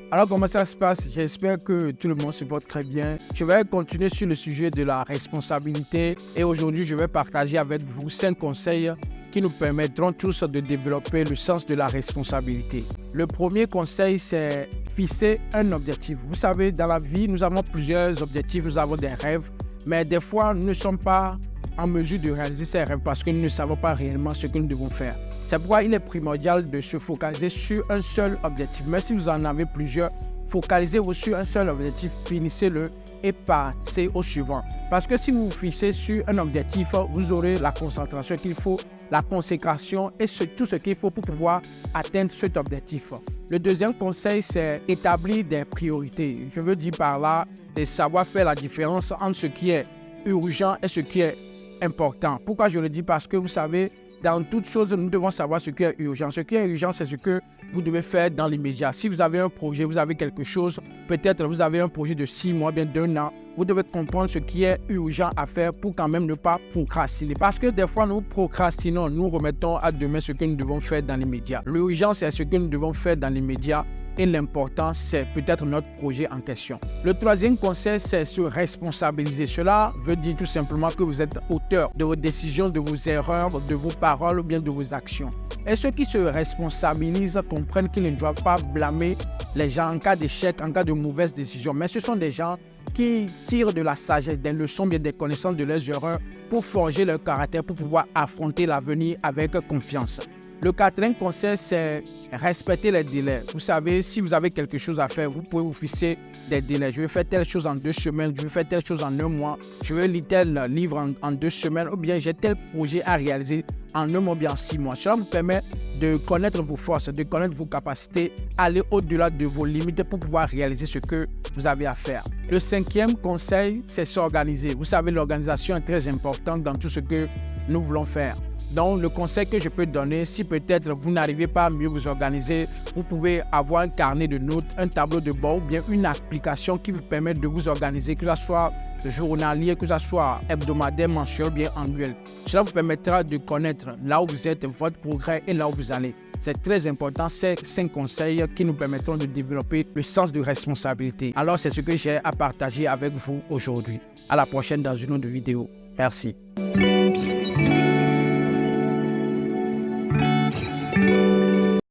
Alors, comment ça se passe? J'espère que tout le monde se porte très bien. Je vais continuer sur le sujet de la responsabilité et aujourd'hui, je vais partager avec vous 5 conseils qui nous permettront tous de développer le sens de la responsabilité. Le premier conseil, c'est fixer un objectif. Vous savez, dans la vie, nous avons plusieurs objectifs, nous avons des rêves, mais des fois, nous ne sommes pas en mesure de réaliser ces rêves parce que nous ne savons pas réellement ce que nous devons faire. C'est pourquoi il est primordial de se focaliser sur un seul objectif. Mais si vous en avez plusieurs, focalisez-vous sur un seul objectif, finissez-le et passez au suivant. Parce que si vous vous fixez sur un objectif, vous aurez la concentration qu'il faut, la consécration et tout ce qu'il faut pour pouvoir atteindre cet objectif. Le deuxième conseil, c'est établir des priorités. Je veux dire par là, de savoir faire la différence entre ce qui est urgent et ce qui est important. Pourquoi je le dis? Parce que vous savez, dans toutes choses, nous devons savoir ce qui est urgent. Ce qui est urgent, c'est ce que vous devez faire dans l'immédiat. Si vous avez un projet, vous avez quelque chose, peut-être vous avez un projet de 6 mois, bien d'1 an, vous devez comprendre ce qui est urgent à faire pour quand même ne pas procrastiner. Parce que des fois, nous procrastinons, nous remettons à demain ce que nous devons faire dans l'immédiat. L'urgent, c'est ce que nous devons faire dans l'immédiat et l'important, c'est peut-être notre projet en question. Le troisième conseil, c'est se responsabiliser. Cela veut dire tout simplement que vous êtes auteur de vos décisions, de vos erreurs, de vos paroles ou bien de vos actions. Et ceux qui se responsabilisent comprennent qu'ils ne doivent pas blâmer les gens en cas d'échec, en cas de mauvaise décision. Mais ce sont des gens qui tirent de la sagesse, des leçons, bien des connaissances de leurs erreurs pour forger leur caractère, pour pouvoir affronter l'avenir avec confiance. Le quatrième conseil, c'est respecter les délais. Vous savez, si vous avez quelque chose à faire, vous pouvez vous fixer des délais. Je vais faire telle chose en 2 semaines, je vais faire telle chose en 1 mois, je vais lire tel livre en 2 semaines, ou bien j'ai tel projet à réaliser en 1 mois, bien en 6 mois. Cela vous permet de connaître vos forces, de connaître vos capacités, aller au-delà de vos limites pour pouvoir réaliser ce que vous avez à faire. Le cinquième conseil, c'est s'organiser. Vous savez, l'organisation est très importante dans tout ce que nous voulons faire. Donc, le conseil que je peux donner, si peut-être vous n'arrivez pas à mieux vous organiser, vous pouvez avoir un carnet de notes, un tableau de bord ou bien une application qui vous permet de vous organiser, que ce soit journalier, que ce soit hebdomadaire, mensuel ou bien annuel. Cela vous permettra de connaître là où vous êtes, votre progrès et là où vous allez. C'est très important, ces 5 conseils qui nous permettront de développer le sens de responsabilité. Alors, c'est ce que j'ai à partager avec vous aujourd'hui. À la prochaine dans une autre vidéo. Merci.